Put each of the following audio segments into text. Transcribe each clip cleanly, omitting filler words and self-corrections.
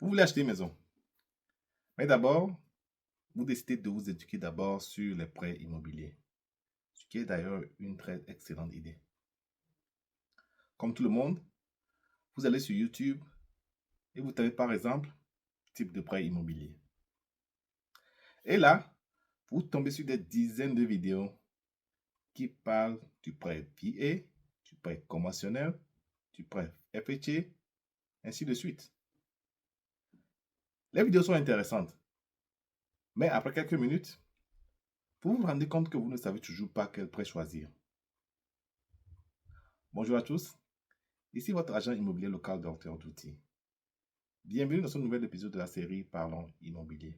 Vous voulez acheter une maison, mais d'abord, vous décidez de vous éduquer d'abord sur les prêts immobiliers, ce qui est d'ailleurs une très excellente idée. Comme tout le monde, vous allez sur YouTube et vous tapez par exemple type de prêt immobilier. Et là, vous tombez sur des dizaines de vidéos qui parlent du prêt VA, du prêt conventionnel, du prêt FHA, ainsi de suite. Les vidéos sont intéressantes, mais après quelques minutes, vous vous rendez compte que vous ne savez toujours pas quel prêt choisir. Bonjour à tous, ici votre agent immobilier local Dr Douty. Bienvenue dans ce nouvel épisode de la série Parlons Immobilier.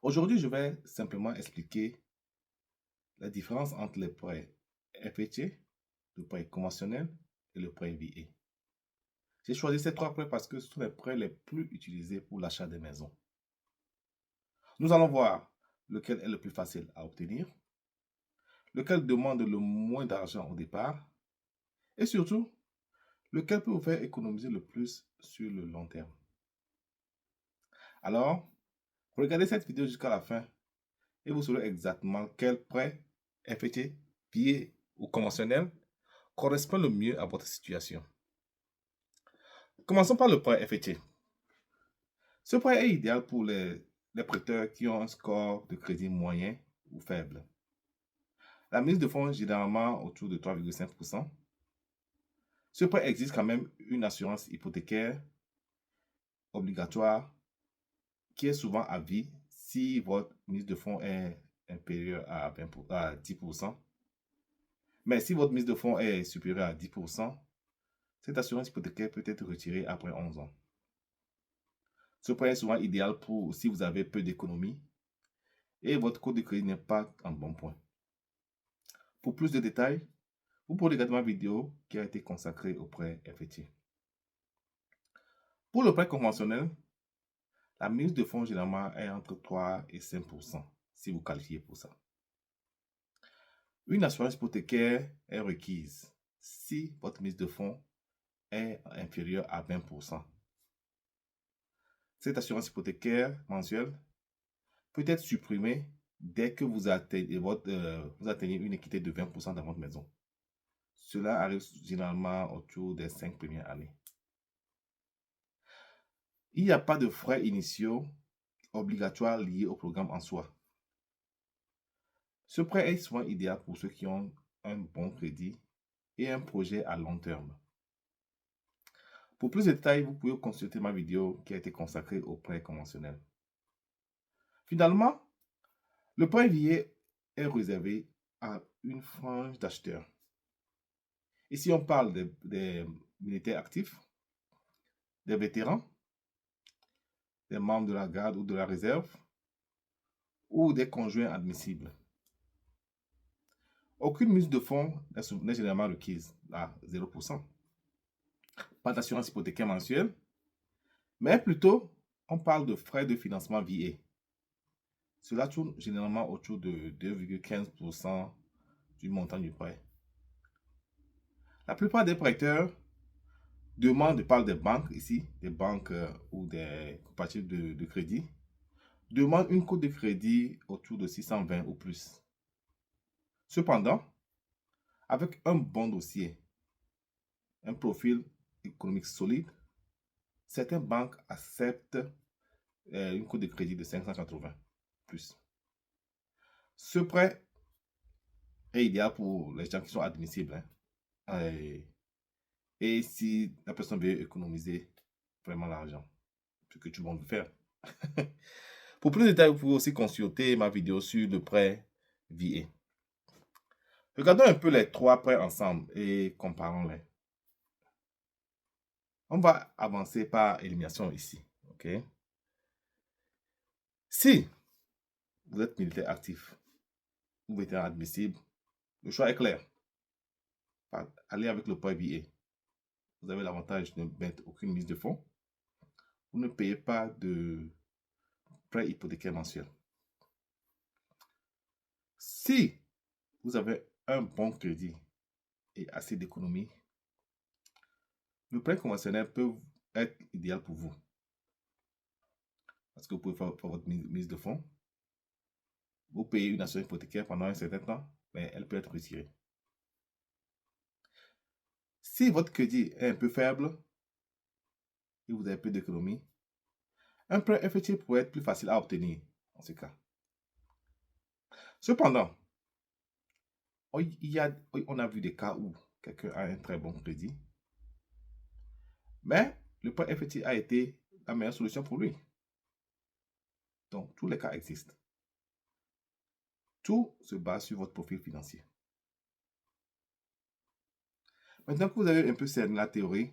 Aujourd'hui, je vais simplement expliquer la différence entre les prêts FHA, le prêt conventionnel et le prêt VA. J'ai choisi ces trois prêts parce que ce sont les prêts les plus utilisés pour l'achat des maisons. Nous allons voir lequel est le plus facile à obtenir, lequel demande le moins d'argent au départ et surtout, lequel peut vous faire économiser le plus sur le long terme. Alors, regardez cette vidéo jusqu'à la fin et vous saurez exactement quel prêt FHA, VA ou conventionnel correspond le mieux à votre situation. Commençons par le prêt FHA. Ce prêt est idéal pour les prêteurs qui ont un score de crédit moyen ou faible. La mise de fonds est généralement autour de 3,5%. Ce prêt existe quand même une assurance hypothécaire obligatoire qui est souvent à vie si votre mise de fonds est inférieure à 10%. Mais si votre mise de fonds est supérieure à 10%, cette assurance hypothécaire peut être retirée après 11 ans. Ce prêt est souvent idéal pour si vous avez peu d'économies et votre code de crédit n'est pas en bon point. Pour plus de détails, vous pouvez regarder ma vidéo qui a été consacrée au prêt FHA. Pour le prêt conventionnel, la mise de fonds généralement est entre 3 et 5% si vous qualifiez pour ça. Une assurance hypothécaire est requise si votre mise de fonds est inférieure à 20%. Cette assurance hypothécaire mensuelle peut être supprimée dès que vous atteignez une équité de 20% dans votre maison. Cela arrive généralement autour des 5 premières années. Il n'y a pas de frais initiaux obligatoires liés au programme en soi. Ce prêt est souvent idéal pour ceux qui ont un bon crédit et un projet à long terme. Pour plus de détails, vous pouvez consulter ma vidéo qui a été consacrée au prêt conventionnel. Finalement, le prêt VA est réservé à une frange d'acheteurs. Ici, on parle des militaires actifs, des vétérans, des membres de la garde ou de la réserve, ou des conjoints admissibles. Aucune mise de fonds n'est généralement requise à 0%. Pas d'assurance hypothécaire mensuelle, mais plutôt, on parle de frais de financement VA. Cela tourne généralement autour de 2,15% du montant du prêt. La plupart des prêteurs parlent des banques ici, des banques ou des coopératives de crédit, demandent une cote de crédit autour de 620 ou plus. Cependant, avec un bon dossier, un profil économique solide, certaines banques acceptent une cote de crédit de 580 plus. Ce prêt est idéal pour les gens qui sont admissibles. Et si la personne veut économiser vraiment l'argent, ce que tout le monde veut faire. Pour plus de détails, vous pouvez aussi consulter ma vidéo sur le prêt VA. Regardons un peu les trois prêts ensemble et comparons-les. On va avancer par élimination ici. Ok? Si vous êtes militaire actif ou vétéran admissible, le choix est clair. Allez avec le prêt VA. Vous avez l'avantage de ne mettre aucune mise de fonds. Vous ne payez pas de prêt hypothécaire mensuel. Si vous avez un bon crédit et assez d'économie, le prêt conventionnel peut être idéal pour vous. parce que vous pouvez faire votre mise de fonds. Vous payez une assurance hypothécaire pendant un certain temps, mais elle peut être retirée. Si votre crédit est un peu faible et vous avez peu d'économie, un prêt FHA pourrait être plus facile à obtenir en ce cas. Cependant, on a vu des cas où quelqu'un a un très bon crédit, mais le prêt FHA a été la meilleure solution pour lui. Donc, tous les cas existent. Tout se base sur votre profil financier. Maintenant que vous avez un peu cerné la théorie,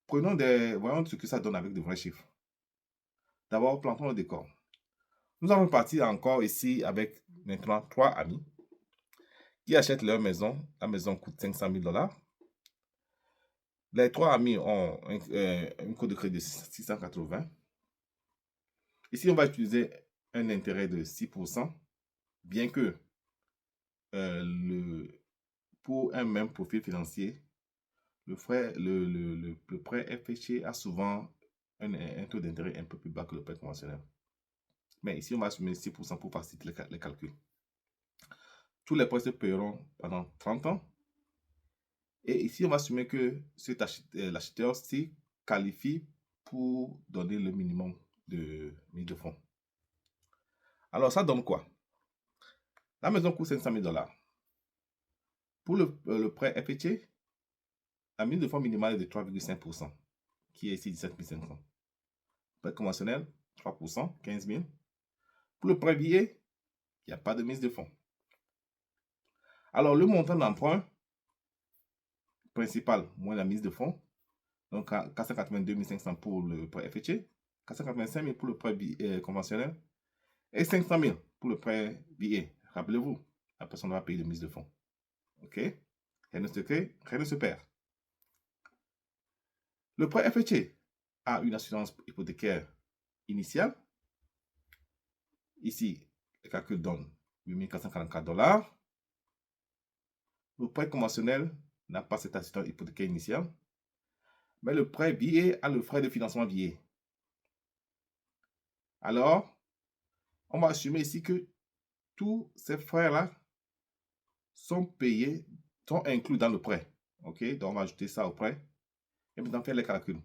voyons ce que ça donne avec de vrais chiffres. D'abord, plantons le décor. Nous allons partir encore ici avec maintenant 3 amis qui achètent leur maison. La maison coûte 500 000 $. Les 3 amis ont un coût de crédit de 680. Ici, on va utiliser un intérêt de 6%, bien que pour un même profil financier, le prêt FHA a souvent un taux d'intérêt un peu plus bas que le prêt conventionnel. Mais ici, on va assumer 6% pour faciliter les calculs. Tous les prêts se paieront pendant 30 ans. Et ici, on va assumer que l'acheteur-ci qualifie pour donner le minimum de mise de fonds. Alors, ça donne quoi? La maison coûte 500 000 $. Pour le prêt FHA, la mise de fonds minimale est de 3,5%, qui est ici 17 500. Prêt conventionnel, 3%, 15 000. Pour le prêt billet, il n'y a pas de mise de fonds. Alors, le montant d'emprunt principal moins la mise de fonds, donc 482 500 pour le prêt FHA, 485 000 pour le prêt conventionnel et 500 000 pour le prêt billet. Rappelez-vous, la personne va payer de mise de fonds. OK? Rien ne se crée, rien ne se perd. Le prêt FHA a une assurance hypothécaire initiale. Ici, le calcul donne 8 444 $. Le prêt conventionnel n'a pas cette assurance hypothécaire initiale, mais le prêt billet a le frais de financement billet. Alors, on va assumer ici que tous ces frais-là sont payés, sont inclus dans le prêt. OK? Donc, on va ajouter ça au prêt et maintenant faire les calculs.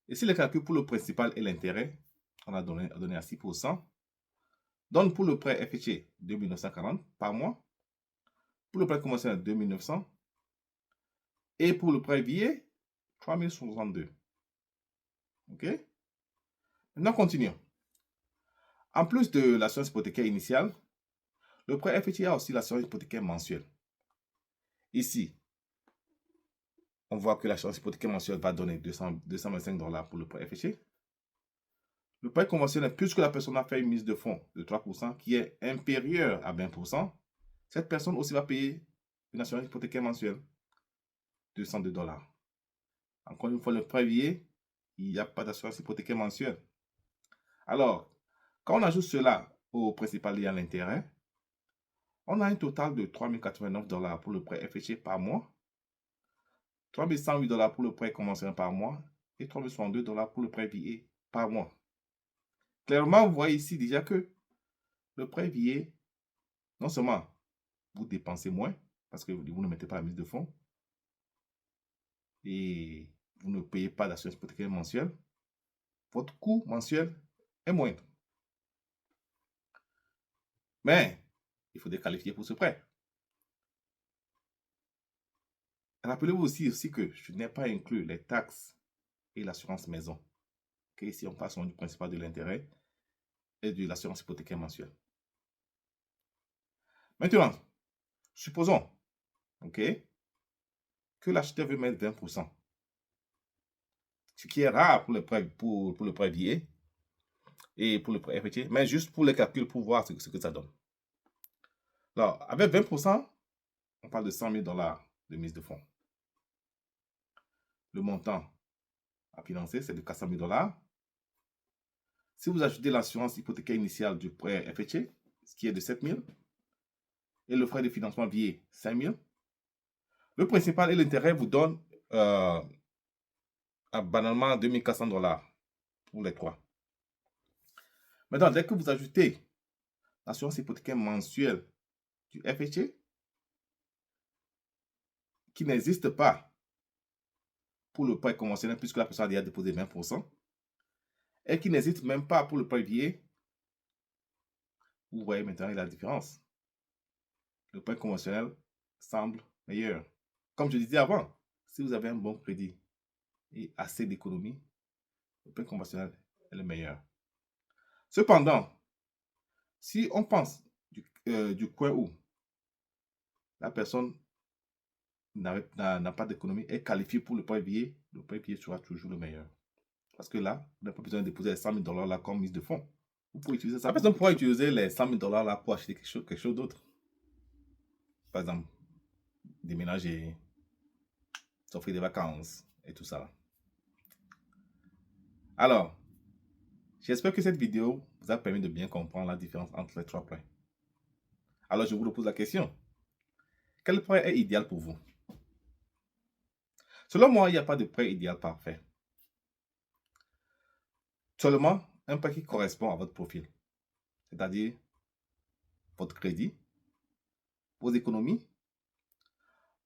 Ici, les calculs pour le principal et l'intérêt, on a donné à 6%. Donc, pour le prêt FHA, 2 940 par mois. Pour le prêt conventionnel, 2 900. Et pour le prêt billet, 3 062. OK? Maintenant, continuons. En plus de l'assurance hypothécaire initiale, le prêt FHA a aussi l'assurance hypothécaire mensuelle. Ici, on voit que l'assurance hypothécaire mensuelle va donner 225 $ pour le prêt FHA. Le prêt conventionnel, puisque la personne a fait une mise de fonds de 3% qui est inférieure à 20%, cette personne aussi va payer une assurance hypothécaire mensuelle, 202 $. Encore une fois, le prêt billet, il n'y a pas d'assurance hypothécaire mensuelle. Alors, quand on ajoute cela au principal et à l'intérêt, on a un total de 3 089 $ pour le prêt FHA par mois, 3 108 $ pour le prêt conventionnel par mois et 3 062 $ pour le prêt billet par mois. Clairement, vous voyez ici déjà que le prêt billet, non seulement vous dépensez moins parce que vous ne mettez pas la mise de fonds et vous ne payez pas d'assurance hypothécaire mensuelle, votre coût mensuel est moindre. Mais il faut qualifier pour ce prêt. Rappelez-vous aussi que je n'ai pas inclus les taxes et l'assurance maison. Okay? Ici, on passe du principal de l'intérêt et de l'assurance hypothécaire mensuelle. Maintenant, supposons que l'acheteur veut mettre 20%, ce qui est rare pour le prêt billet et pour le prêt FHA, mais juste pour les calculs pour voir ce que ça donne. Alors, avec 20%, on parle de 100 000 $ de mise de fonds. Le montant à financer, c'est de 400 000 $. Si vous ajoutez l'assurance hypothécaire initiale du prêt FHA, ce qui est de 7 000, et le frais de financement billet, 5 000, le principal et l'intérêt vous donnent banalement 2 400 $. ou les trois. Maintenant, dès que vous ajoutez l'assurance hypothécaire mensuelle du FHA, qui n'existe pas pour le prêt conventionnel puisque la personne a déjà déposé 20%, et qui n'existe même pas pour le prêt VA, vous voyez maintenant la différence. Le prêt conventionnel semble meilleur. Comme je disais avant, si vous avez un bon crédit et assez d'économie, le prêt conventionnel est le meilleur. Cependant, si on pense du coin où la personne n'a pas d'économie, est qualifiée pour le prêt VA, le prêt VA sera toujours le meilleur. Parce que là, vous n'avez pas besoin de déposer les 100 000 $ là comme mise de fonds. Vous pouvez utiliser ça. La personne pourra utiliser les 100 000 $ là pour acheter quelque chose d'autre. Par exemple, déménager, s'offrir des vacances et tout ça. Alors, j'espère que cette vidéo vous a permis de bien comprendre la différence entre les trois prêts. Alors, je vous repose la question. Quel prêt est idéal pour vous? Selon moi, il n'y a pas de prêt idéal parfait. Seulement, un prêt qui correspond à votre profil. C'est-à-dire votre crédit, vos économies,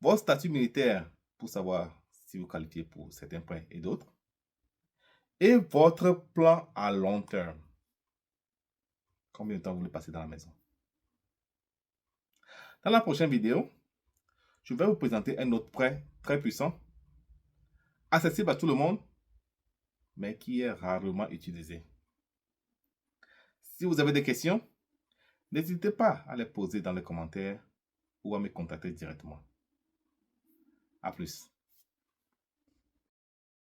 votre statut militaire pour savoir si vous qualifiez pour certains prêts et d'autres, et votre plan à long terme. Combien de temps vous voulez passer dans la maison? Dans la prochaine vidéo, je vais vous présenter un autre prêt très puissant, accessible à tout le monde, mais qui est rarement utilisé. Si vous avez des questions, n'hésitez pas à les poser dans les commentaires ou à me contacter directement. À plus.